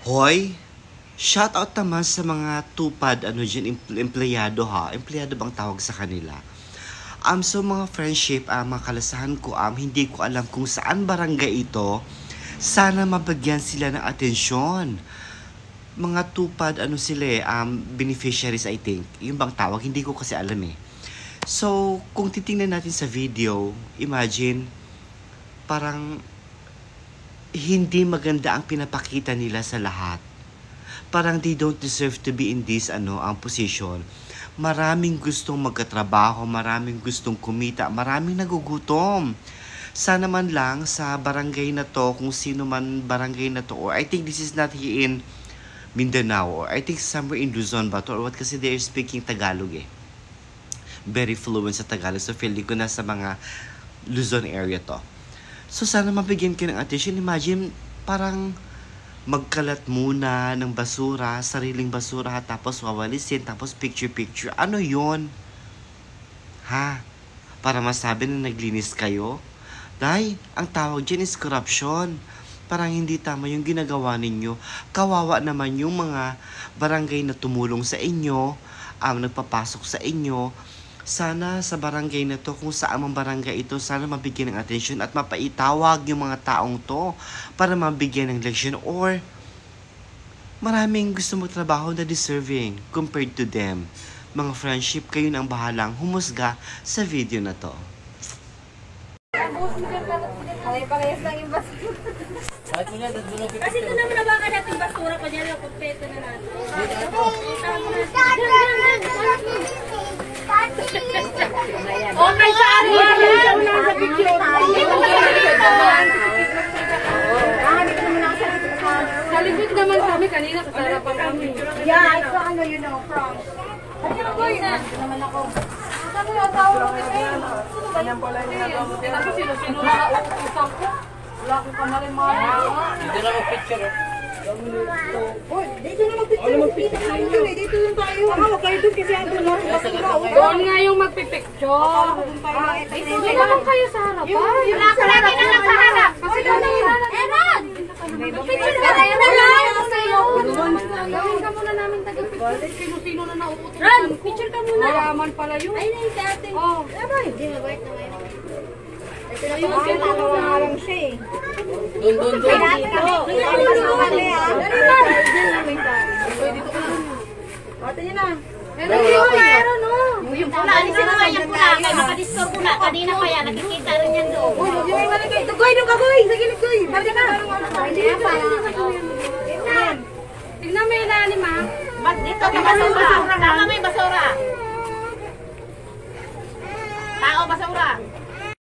Hoy, shout out naman sa mga tupad, empleyado ha. Empleyado bang tawag sa kanila? So mga friendship, mga kalasahan ko, hindi ko alam kung saan barangay ito. Sana mabagyan sila ng atensyon. Mga tupad, beneficiaries I think. Yung bang tawag, hindi ko kasi alam eh. So, kung titingnan natin sa video, imagine, parang hindi maganda ang pinapakita nila sa lahat. Parang they don't deserve to be in this ang position. Maraming gustong magkatrabaho, maraming gustong kumita, maraming nagugutom. Sana man lang sa barangay na to, kung sino man barangay na to, or I think this is not here in Mindanao, or I think somewhere in Luzon ba to, or what, kasi they are speaking Tagalog eh. Very fluent sa Tagalog, so feeling ko na sa mga Luzon area to. So sana mabigyan kayo ng attention. Imagine, parang magkalat muna ng basura, sariling basura, tapos wawalisin, tapos picture-picture. Ano yon? Ha? Para masabi na naglinis kayo? Dahil, ang tawag dyan is corruption. Parang hindi tama yung ginagawa ninyo. Kawawa naman yung mga barangay na tumulong sa inyo, nagpapasok sa inyo. Sana sa barangay na to, kung saan mang barangay ito, sana mabigyan ng atensyon at mapaitawag yung mga taong to para mabigyan ng leksyon, or maraming gusto magtrabaho na deserving compared to them. Mga friendship, kayo na ang bahalang humusga sa video na to. Kasi ito naman na baka natin basura pa dyan, kumpleto na natin. Okay, saan mo na sa picture? Nalibit naman kami kanina, kasarapan kami. Yeah, ito from. Naman ako. Sabi na tao ko Ayan pala niya. Tapos sino na nauutusan ko? Wala ko kamali-mali. Dito na mag-picture. Oh, dito na mag-picture. Dito lang tayo. Huwag kayo doon kasi ando na. Doon nga yung magpipicture. Dito naman kayo sa harap. Wala ka lagi na lang sa harap. Kasi doon na yung harap. Eron! Picture ka tayo na lang. Gawin ka muna namin taga-picture. Sino-sino na nauutusan. Ron, picture ka muna. Mayaman pala yun. Ay, na yung dati. Oh. Hindi, mabait na ngayon. Ito na yung pinagawa nga lang siya eh. Doon. Ate niya na. Meron no. Yung pula, alisin mo yung pula. Kaya makadistor pula. Kanina pa yan, nakikita rin yan doon. Goy, doon ka, Goy. Sa gilid, Goy. Balik ka. Tignan mo yung ilalim ha. Dito may basura. Tama may basura. Tao basura.